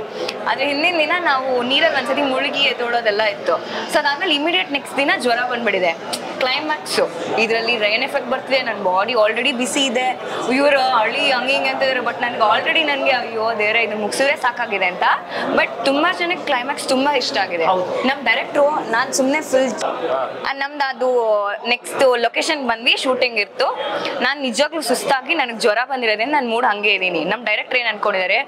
ಆದ್ರೆ ಹಿಂದಿನ ದಿನ ನಾವು ನೀರಲ್ಲಿ ಒಂದ್ಸತಿ ಮುಳುಗಿ ಎದ್ದೋಡೋದೆಲ್ಲ ಇತ್ತು. ಸೊ ಅದಾದ್ಮೇಲೆ ಇಮಿಡಿಯೇಟ್ ನೆಕ್ಸ್ಟ್ ದಿನ ಜ್ವರ ಬಂದ್ಬಿಟ್ಟಿದೆ. ಕ್ಲೈಮ್ಯಾಕ್ಸು ಇದರಲ್ಲಿ ರೈನ್ ಎಫೆಕ್ಟ್ ಬರ್ತಿದೆ, ನನ್ನ ಬಾಡಿ ಆಲ್ರೆಡಿ ಬಿಸಿ ಇದೆ, ಇವರು ಹಳ್ಳಿ ಹಂಗೆ ಹಿಂಗೆ ಅಂತಿದ್ರು. ಬಟ್ ನನಗೆ ಆಲ್ರೆಡಿ ನನಗೆ ಅಯ್ಯೋ ದೇವ್ರೆ ಇದು ಮುಗಿಸಿದ್ರೆ ಸಾಕಾಗಿದೆ ಅಂತ. ಬಟ್ ತುಂಬಾ ಜನಕ್ಕೆ ಕ್ಲೈಮ್ಯಾಕ್ಸ್ ತುಂಬಾ ಇಷ್ಟ ಆಗಿದೆ. ನಮ್ಮ ಡೈರೆಕ್ಟ್ರು ನಾನು ಸುಮ್ಮನೆ ಫುಲ್ ನಮ್ದು ಅದು ನೆಕ್ಸ್ಟ್ ಲೊಕೇಶನ್ ಬಂದ್ವಿ, ಶೂಟಿಂಗ್ ಇತ್ತು. ನಾನು ನಿಜವಾಗ್ಲೂ ಸುಸ್ತಾಗಿ ನನಗೆ ಜ್ವರ ಬಂದಿರೋದ್ರಿಂದ ನಾನು ಮೂಡ್ ಹಂಗೆ ಇದ್ದೀನಿ. ನಮ್ಮ ಡೈರೆಕ್ಟರ್ ಏನು ಅನ್ಕೊಂಡಿದ್ದಾರೆ,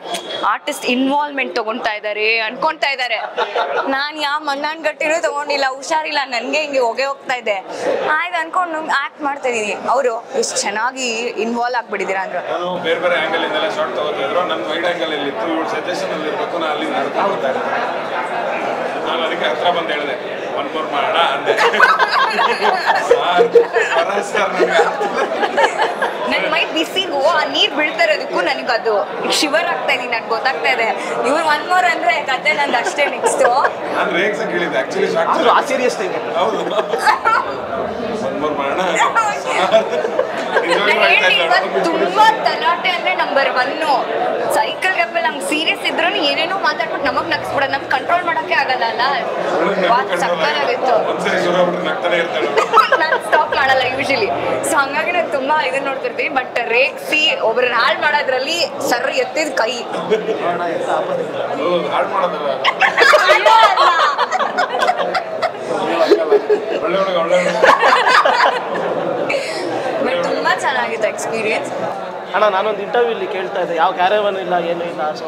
ಆರ್ಟಿಸ್ಟ್ ಇನ್ವಾಲ್ವ್ಮೆಂಟ್ ತಗೊಳ್ತಾ ಇದ್ದಾರೆ ಅನ್ಕೊಳ್ತಾ ಇದ್ದಾರೆ. ನಾನು ಯಾವ ಮಣ್ಣಾನ್ ಗಟ್ಟಿನೂ ತಗೊಂಡಿಲ್ಲ, ಹುಷಾರಿಲ್ಲ, ನನಗೆ ಹಿಂಗೆ ಹೋಗ್ತಾ ಇದೆ. ಆಯ್ತು ಅನ್ಕೊಂಡು ಆಕ್ಟ್ ಮಾಡ್ತಾ ಇದೀನಿ. ಅವರು ಎಷ್ಟು ಚೆನ್ನಾಗಿ ಇನ್ವಾಲ್ವ್ ಆಗ್ಬಿಟ್ಟಿದ್ದೀರಾ ಅಂದ್ರೆ ನಾನು ಬೇರೆ ಬೇರೆ ಆ್ಯಂಗಲ್ ಇಂದೆಲ್ಲ ಶಾರ್ಟ್ ತಗೋತಾ ಇದ್ರು. ನನ್ನ ವೈಡ್ ಆ್ಯಂಗಲ್ ಇಲ್ಲಿ ಇತ್ತು, ಇವಳು ಸಜೆಷನ್ ಅಲ್ಲಿ ಇರಬೇಕು. ನಾನು ಅಲ್ಲಿ ನಡ್ಕೊಂಡು ಬರ್ತಾ ಇದ್ದೆ. ನಾನು ಅದಕ್ಕೆ ಹತ್ರ ಬಂದು ಹೇಳಿದೆ, 1 more ಮಾಡೋಣ ಅಂದೆ. ನನ್ನ ಮೈ ಬಿಸಿಗೂ ಆ ನೀರು ಬೀಳ್ತಾ ಇರೋದಕ್ಕೂ ನನಗದು ಶಿವರ್ ಆಗ್ತಾ ಇದೀನಿ, ನನಗೆ ಗೊತ್ತಾಗ್ತಾ ಇದೆ. ಇವ್ರು 1 more ಅಂದ್ರೆ ಕತೆ ನಂದು ಅಷ್ಟೇ. ನೆಕ್ಸ್ಟ್ ನಾನು ರೇಕ್ಸ್ ಕೇಳಿದ್ದೆ ಆಕ್ಚುಲಿ ಶಾರ್ಟ್ ಆ ಸೀರಿಯಸ್ ಟೈಮ್ ಹೌದು 1 more ಮಾಡೋಣ. ತುಂಬಾ ತಲಾಟೆ ಅಂದ್ರೆ ನಂಬರ್ 1. ಸೈಕಲ್ ಗಪ್ಪಲ್ಲಿ ನಮ್ಗೆ ಸೀರಿಯಸ್ ಇದ್ರು ಏನೇನೋ ಮಾತಾಡ್ಬಿಟ್ಟು ನಮಗ್ ನಗ್ಸ್ಬಿಡೋದು, ನಮ್ಗೆ ಕಂಟ್ರೋಲ್ ಮಾಡಕ್ಕೆ ಆಗಲ್ಲ ಅಲ್ಲ. ಸಕ್ಕತ್ತಾಗಿತ್ತು. ನಾನು ಸ್ಟಾಪ್ ಮಾಡಲ್ಲ ಯೂಶಲಿ. ಸೊ ಹಂಗಾಗಿ ನಾನು ತುಂಬಾ ಇದನ್ನ ನೋಡ್ತಿರ್ತೀವಿ. ಬಟ್ ರೇಗ್ಸಿ ಒಬ್ರನ್ನ ಹಾಳು ಮಾಡೋದ್ರಲ್ಲಿ ಸರ್ ಎತ್ತಿದ ಕೈ ಹಾಳು ಮಾಡೋದಲ್ಲ, ಬಟ್ ತುಂಬಾ ಚೆನ್ನಾಗಿತ್ತು ಎಕ್ಸ್ಪೀರಿಯನ್ಸ್. ಅಣ್ಣ ನಾನೊಂದು ಇಂಟರ್ವ್ಯೂಲಿ ಕೇಳ್ತಾ ಇದ್ದೆ, ಯಾವ ಕ್ಯಾರವನ್ ಇಲ್ಲ ಏನೂ ಇಲ್ಲ, ಸೊ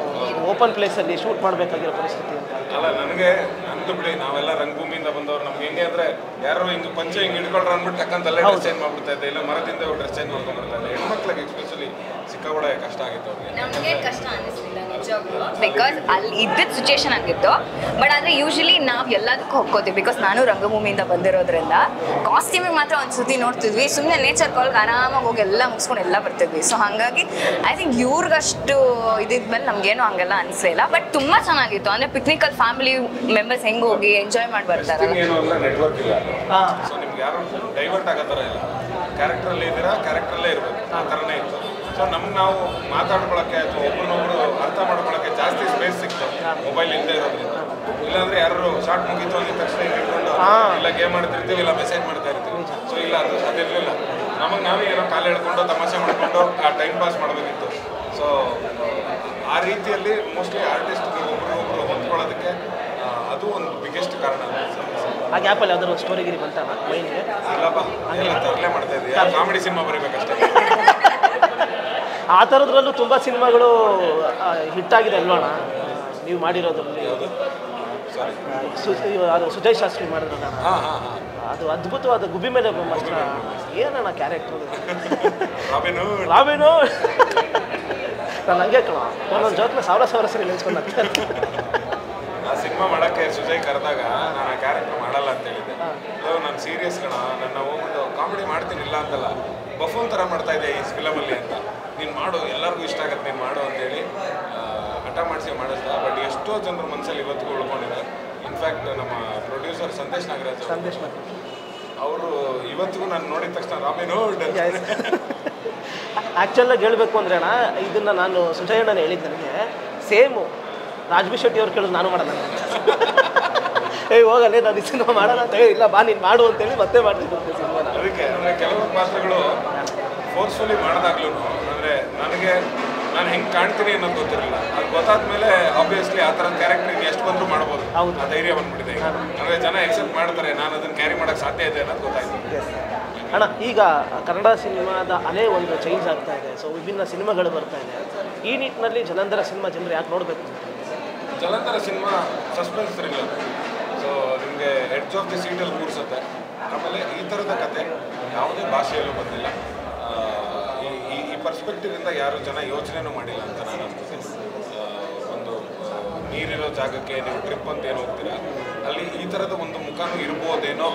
ಓಪನ್ ಪ್ಲೇಸಲ್ಲಿ ಶೂಟ್ ಮಾಡಬೇಕಾಗಿರೋ ಪರಿಸ್ಥಿತಿ ಅಂತ. ಅಲ್ಲ ನನಗೆ ನಂದು ಬಿಡಿ, ನಾವೆಲ್ಲ ರಂಗಭೂಮಿಯಿಂದ ಬಂದವ್ರು. ನಮ್ಗೆ ಹೆಂಗೆ ಅಂದ್ರೆ ಯಾರು ಹಿಂಗೆ ಪಂಚೆ ಹಿಂಗೆ ಹಿಡ್ಕೊಳ್ರು ಅಂದ್ಬಿಟ್ಟು ಟಕ್ಕಂತಲ್ಲೇ ಡ್ರೆಸ್ ಚೇಂಜ್ ಮಾಡ್ಬಿಡ್ತಾ ಇದ್ದೆ, ಇಲ್ಲ ಮರದಿಂದ ಡ್ರೆಸ್ ಚೇಂಜ್ ಮಾಡ್ಕೊಂಡ್ಬರ್ತಾ ಇದ್ದೆ. ಹೆಣ್ಮಕ್ಳಿಗೆ ಎಸ್ಪೆಷಲಿ ಸಿಕ್ಕಾಪಟ್ಟೆ ಕಷ್ಟ ಆಗಿತ್ತು ಅವ್ರಿಗೆ. ನಮಗೆ ಕಷ್ಟ ಅನಿಸ್ಲಿಲ್ಲ ನಿಜವಾಗ್ಲೂ, ಬಿಕಾಸ್ ಅಲ್ಲಿ ಇದ್ದಿದ್ದ ಸಿಚುಯೇಷನ್ ಆಗಿತ್ತು. ಬಟ್ ಆದರೆ ಯೂಶಲಿ ನಾವು ಎಲ್ಲದಕ್ಕೂ ಹೋಗ್ಕೋತೀವಿ, ಬಿಕಾಸ್ ನಾನು ರಂಗಭೂಮಿಯಿಂದ ಬಂದಿರೋದ್ರಿಂದ ಕಾಸ್ಟ್ಯೂಮಿಗೆ ಮಾತ್ರ ಒಂದು ಸುದ್ದಿ ನೋಡ್ತಿದ್ವಿ. ಸುಮ್ಮನೆ ನೇಚರ್ ಕಾಲ್ಗೆ ಆರಾಮಾಗಿ ಹೋಗಿ ಎಲ್ಲ ಮುಗಿಸ್ಕೊಂಡು ಎಲ್ಲ ಬರ್ತಿದ್ವಿ. ಸೊ ಹಾಗಾಗಿ ಐ ಥಿಂಕ್ ಇವ್ರಿಗಷ್ಟು ಇದಿದ್ಮೇಲೆ ನಮಗೇನು ಹಂಗೆಲ್ಲ ಅನಿಸಲಿಲ್ಲ. ಬಟ್ ತುಂಬ ಚೆನ್ನಾಗಿತ್ತು. ಅಂದರೆ ಪಿಕ್ನಿಕಲ್ಲಿ ಫ್ಯಾಮಿಲಿ ಮೆಂಬರ್ಸ್ ಹೆಂಗೆ ಹೋಗಿ ಎಂಜಾಯ್ ಮಾಡಿ ಬರ್ತಾರಲ್ಲ. ಏನು ಅಂದ್ರೆ ನೆಟ್ವರ್ಕ್ ಇಲ್ಲ, ಸೊ ನಿಮ್ಗೆ ಯಾರು ಡೈವರ್ಟ್ ಆಗೋ ಥರ ಇಲ್ಲ. ಕ್ಯಾರೆಕ್ಟ್ರಲ್ಲಿ ಇದ್ದೀರಾ, ಕ್ಯಾರೆಕ್ಟ್ರಲ್ಲೇ ಇರಬೇಕು, ಆ ಥರನೇ ಇತ್ತು. ಸೊ ನಮ್ಗೆ ನಾವು ಮಾತಾಡ್ಕೊಳ್ಳೋಕ್ಕೆ ಅಥವಾ ಒಬ್ಬರನ್ನೊಬ್ರು ಅರ್ಥ ಮಾಡ್ಕೊಳ್ಳೋಕ್ಕೆ ಜಾಸ್ತಿ ಜಾಸ್ತಿ ಸ್ಪೇಸ್ ಸಿಕ್ತು ಮೊಬೈಲ್ ಇಲ್ಲದೆ ಇರೋದ್ರಿಂದ. ಇಲ್ಲಾಂದ್ರೆ ಯಾರು ಶಾರ್ಟ್ ಮುಗೀತು ಅಂದ ತಕ್ಷಣ ಹಿಡ್ಕೊಂಡು ಇಲ್ಲ ಗೇಮ್ ಮಾಡ್ತಿರ್ತೀವಿ ಇಲ್ಲ ಮೆಸೇಜ್ ಮಾಡ್ತಾ ಇರ್ತೀವಿ. ಸೊ ಇಲ್ಲ ಅದಿರಲಿಲ್ಲ. ನಮಗೆ ನಾವೇ ಏನೋ ಕಾಲು ಹೇಳ್ಕೊಂಡು ತಮಾಷೆ ಮಾಡ್ಕೊಂಡು ಆ ಟೈಮ್ ಪಾಸ್ ಮಾಡಬೇಕಿತ್ತು. ಸೊ ಆ ರೀತಿಯಲ್ಲಿ ಮೋಸ್ಟ್ಲಿ ಆರ್ಟಿಸ್ಟ್ಗೆ ಒಬ್ರು ಹೊಂದ್ಕೊಳ್ಳೋದಕ್ಕೆ ಅದು ಒಂದು ಬಿಗ್ಗೆಸ್ಟ್ ಕಾರಣ. ಆ ಗ್ಯಾಪಲ್ಲಿ ಯಾವ್ದಾದ್ರು ಸ್ಟೋರಿಗಿರಿ ಬಂತಲ್ಲ ಮೈಂಡ್ಗೆ? ಇಲ್ಲಪ್ಪ, ಎಲ್ಲ ತರಲೆ ಮಾಡ್ತಾ ಇದ್ವಿ. ಕಾಮಿಡಿ ಸಿನಿಮಾ ಬರೀಬೇಕಷ್ಟೇ. ಆ ಥರದ್ರಲ್ಲೂ ತುಂಬ ಸಿನಿಮಾಗಳು ಹಿಟ್ಟಾಗಿದೆ ಅಲ್ವಣ ನೀವು ಮಾಡಿರೋದ್ರಲ್ಲಿ? ಯಾವುದು? ಸಾರಿ, ಅದು ಸುಜಯ್ ಶಾಸ್ತ್ರಿ ಮಾಡಿದ್ರಲ್ಲ, ಅದು ಅದ್ಭುತವಾದ ಗುಬ್ಬಿ ಮೇಲೆ ಮಾಸ್ಟರ್. ಏನಣ್ಣ ಕ್ಯಾರೆಕ್ಟರ್ ರಾಬಿನು. ನಾನು ಹಂಗೆ ಕಣ ಒಂದೊಂದು ಜೊತೆ ಸಾವಿರ ಸರಿ ನೆನ್ಸ್ಕೊಂಡು ಆ ಸಿನಿಮಾ ಮಾಡೋಕ್ಕೆ ಸುಜಯ್ ಕರೆದಾಗ ನಾನು ಆ ಕ್ಯಾರೆಕ್ಟರ್ ಮಾಡಲ್ಲ ಅಂತ ಹೇಳಿದ್ದೆ. ನಾನು ಸೀರಿಯಸ್ ಕಣ, ನನ್ನ ಹೋಗ್ಬಿಟ್ಟು ಕಾಮಿಡಿ ಮಾಡ್ತೀನಿ ಇಲ್ಲ ಅಂತಲ್ಲ, ಬಫೂನ್ ಥರ ಮಾಡ್ತಾ ಇದ್ದೆ ಈ ಫಿಲಮಲ್ಲಿ ಅಂತ. ನೀನು ಮಾಡು, ಎಲ್ಲರಿಗೂ ಇಷ್ಟ ಆಗುತ್ತೆ ನೀನು ಮಾಡು ಅಂತೇಳಿ ಹಠ ಮಾಡಿಸಿ ಮಾಡಿಸ್ದ. ಬಟ್ ಎಷ್ಟೋ ಜನರ ಮನಸ್ಸಲ್ಲಿ ಇವತ್ತಿಗೂ ಉಳ್ಕೊಂಡಿದೆ. ಇನ್ಫ್ಯಾಕ್ಟ್ ನಮ್ಮ ಪ್ರೊಡ್ಯೂಸರ್ ಸಂದೇಶ್ ನಾಗರಾಜ್ ಅವರು ಇವತ್ತಿಗೂ ನಾನು ನೋಡಿದ ತಕ್ಷಣ ರಾಬಿನ್ ಹುಡ್. ಆ್ಯಕ್ಚುಲಾಗಿ ಹೇಳಬೇಕು ಅಂದರೆ ಅಣ್ಣ, ಇದನ್ನು ನಾನು ಸುಜಯ್ ಅಣ್ಣನ ಹೇಳಿದ್ದು ನನಗೆ ಸೇಮು ರಾಜ್ಬಿ ಶೆಟ್ಟಿ ಅವ್ರು ಕೇಳಿದ್ರು ನಾನು ಮಾಡಲ್ಲ. ಹೋಗಲ್ಲೇ ನಾನು ಈ ಸಿನಿಮಾ ಮಾಡೋಣ ಅಂತ ಹೇಳಿ, ಇಲ್ಲ ಬಾ ನೀನು ಮಾಡು ಅಂತೇಳಿ ಮತ್ತೆ ಮಾಡ್ತಿದ್ದೆ ಸಿನಿಮಾನ. ಅದಕ್ಕೆ ಅಂದರೆ ಕೆಲವು ಪಾತ್ರಗಳು ಫೋರ್ಸ್ಫುಲಿ ಮಾಡಿದಾಗ್ಲೂ ಅಂದರೆ ನಾನು ಹೆಂಗೆ ಕಾಣ್ತೀನಿ ಅನ್ನೋದು ಗೊತ್ತಿರಲಿಲ್ಲ. ಅದು ಗೊತ್ತಾದ್ಮೇಲೆ ಆಬ್ವಿಯಸ್ಲಿ ಆ ಥರದ ಕ್ಯಾರೆಕ್ಟರ್ ಎಷ್ಟು ಬಂದರೂ ಮಾಡ್ಬೋದು. ಆ ಧೈರ್ಯ ಬಂದ್ಬಿಟ್ಟಿದೆ. ಅಂದರೆ ಜನ ಎಕ್ಸೆಪ್ಟ್ ಮಾಡ್ತಾರೆ, ನಾನು ಅದನ್ನು ಕ್ಯಾರಿ ಮಾಡೋಕ್ಕೆ ಸಾಧ್ಯ ಇದೆ ಅನ್ನೋದು ಗೊತ್ತಾಯ್ತು. ಅಣ್ಣ, ಈಗ ಕನ್ನಡ ಸಿನಿಮಾದ ಅಲೆ ಒಂದು ಚೇಂಜ್ ಆಗ್ತಾ ಇದೆ. ಸೊ ವಿಭಿನ್ನ ಸಿನಿಮಾಗಳು ಬರ್ತಾ ಇದೆ. ಈ ನಿಟ್ಟಿನಲ್ಲಿ ಜಲಂಧರ ಸಿನಿಮಾ ಜನರು ಯಾಕೆ ನೋಡಬೇಕು? Jalandhara cinema suspense thriller. So ನಿಮಗೆ ಎಡ್ಜ್ ಆಫ್ ದಿ ಸೀಟಲ್ಲಿ ಕೂರಿಸುತ್ತೆ. ಆಮೇಲೆ ಈ ಥರದ ಕತೆ ಯಾವುದೇ ಭಾಷೆಯಲ್ಲೂ ಬಂದಿಲ್ಲ. ಈ ಪರ್ಸ್ಪೆಕ್ಟಿವಿಂದ ಯಾರು ಜನ ಯೋಚನೆನೂ ಮಾಡಿಲ್ಲ ಅಂತ ನಾನು ಅನ್ಕೋತೀನಿ. ಒಂದು ನೀರಿರೋ ಜಾಗಕ್ಕೆ ನೀವು ಟ್ರಿಪ್ ಅಂತ ಏನು ಹೋಗ್ತೀರಾ, ಅಲ್ಲಿ ಈ ಥರದ ಒಂದು ಮುಖನೂ ಇರ್ಬೋದೇನೋ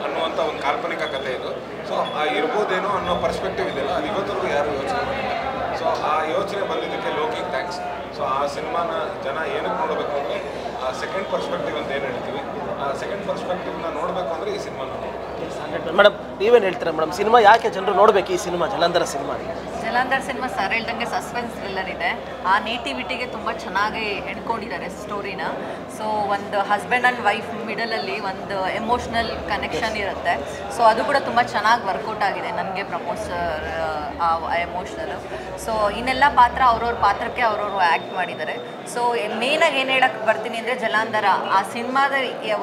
ಅನ್ನುವಂಥ ಒಂದು ಕಾಲ್ಪನಿಕ ಕಥೆ ಇದು. ಸೊ ಆ ಇರ್ಬೋದೇನೋ ಅನ್ನೋ ಪರ್ಸ್ಪೆಕ್ಟಿವ್ ಇದೆಯಲ್ಲ, ಅದು ಇವತ್ತರೆಗೂ ಯಾರು ಯೋಚನೆ ಮಾಡಿಲ್ಲ. ಸೊ ಆ ಯೋಚನೆ ಬಂದಿದ್ದಕ್ಕೆ ಲೋಕಿಗೆ ಥ್ಯಾಂಕ್ಸ್. ಸೊ ಆ ಸಿನಿಮಾನ ಜನ ಏನಕ್ಕೆ ನೋಡಬೇಕು ಅಂದರೆ ಆ ಸೆಕೆಂಡ್ ಪರ್ಸ್ಪೆಕ್ಟಿವ್ ಅಂತ ಏನು ಹೇಳ್ತೀವಿ, ಆ ಸೆಕೆಂಡ್ ಪರ್ಸ್ಪೆಕ್ಟಿವ್ನ ನೋಡಬೇಕು ಅಂದರೆ ಈ ಸಿನಿಮಾನ ನೋಡಬೇಕು. ಮೇಡಮ್ ನೀವೇನು ಹೇಳ್ತೀರಾ ಮೇಡಮ್, ಸಿನಿಮಾ ಯಾಕೆ ಜನರು ನೋಡಬೇಕು ಈ cinema Jalandhara cinema? Jalandhar cinema sir ಹೇಳ್ದಂಗೆ ಸಸ್ಪೆನ್ಸ್ ಥ್ರಿಲ್ಲರ್ ಇದೆ. ಆ ನೇಟಿವಿಟಿಗೆ ತುಂಬ ಚೆನ್ನಾಗಿ ಎಣ್ಕೊಂಡಿದ್ದಾರೆ ಸ್ಟೋರಿನ. ಸೊ ಒಂದು ಹಸ್ಬೆಂಡ್ ಆ್ಯಂಡ್ ವೈಫ್ ಮಿಡಲಲ್ಲಿ ಒಂದು ಎಮೋಷ್ನಲ್ ಕನೆಕ್ಷನ್ ಇರುತ್ತೆ. ಸೊ ಅದು ಕೂಡ ತುಂಬ ಚೆನ್ನಾಗಿ ವರ್ಕೌಟ್ ಆಗಿದೆ ನನಗೆ. ಪ್ರಮೋದ್ ಸರ್ ಆ ಎಮೋಷ್ನಲು. ಸೊ ಇನ್ನೆಲ್ಲ ಪಾತ್ರ ಅವ್ರವ್ರ ಪಾತ್ರಕ್ಕೆ ಅವ್ರವ್ರು ಆ್ಯಕ್ಟ್ ಮಾಡಿದ್ದಾರೆ. ಸೊ ಮೇಯ್ನಾಗಿ ಏನು ಹೇಳಕ್ಕೆ ಬರ್ತೀನಿ ಅಂದರೆ, ಜಲಂಧರ ಆ ಸಿನಿಮಾದ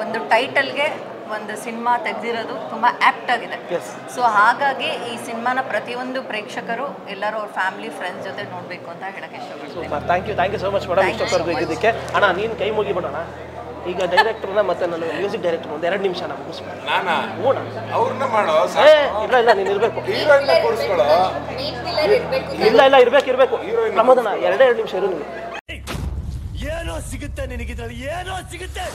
ಒಂದು ಟೈಟಲ್ಗೆ ಒಂದು ಸಿನಿಮಾ ತೆಗೆದಿರೋದು ತುಂಬ ಆ್ಯಪ್ಟ್ ಆಗಿದೆ. ಸೊ ಹಾಗಾಗಿ ಈ ಸಿನಿಮಾನ ಪ್ರತಿಯೊಂದು ಪ್ರೇಕ್ಷಕರು ಎಲ್ಲರೂ ಅವ್ರ ಫ್ಯಾಮಿಲಿ ಫ್ರೆಂಡ್ಸ್ ಜೊತೆ ನೋಡಬೇಕು ಅಂತ ಹೇಳಕ್ಕೆ ಇಷ್ಟಪಡ್ತೀನಿ. Thank you so much madam ಇಷ್ಟೊತ್ತವರೆಗೂ ಇದ್ದಿದ್ದಕ್ಕೆ. ಅಣ್ಣ ನೀನು ಕೈ ಮುಗಿಬಿಡೋಣ. ಈಗ ಡೈರೆಕ್ಟರ್ನ ಮತ್ತೆ ನಾನು ಮ್ಯೂಸಿಕ್ ಡೈರೆಕ್ಟರ್ ಒಂದು 2 ನಿಮಿಷ ನಾವು ಮುಗಿಸ್ಬೇಕು. ಅವ್ರನ್ನ ಮಾಡೋ ಇಲ್ಲ ನೀನು ಇರಬೇಕು. ಇಲ್ಲ ಇರಬೇಕು ಪ್ರಮೋದನ 2 ನಿಮಿಷ ಇರು. ನೀವು ಏನೋ ಸಿಗುತ್ತೆ ನಿನಗಿದ್ರಲ್ಲಿ, ಏನೋ ಸಿಗುತ್ತೆ.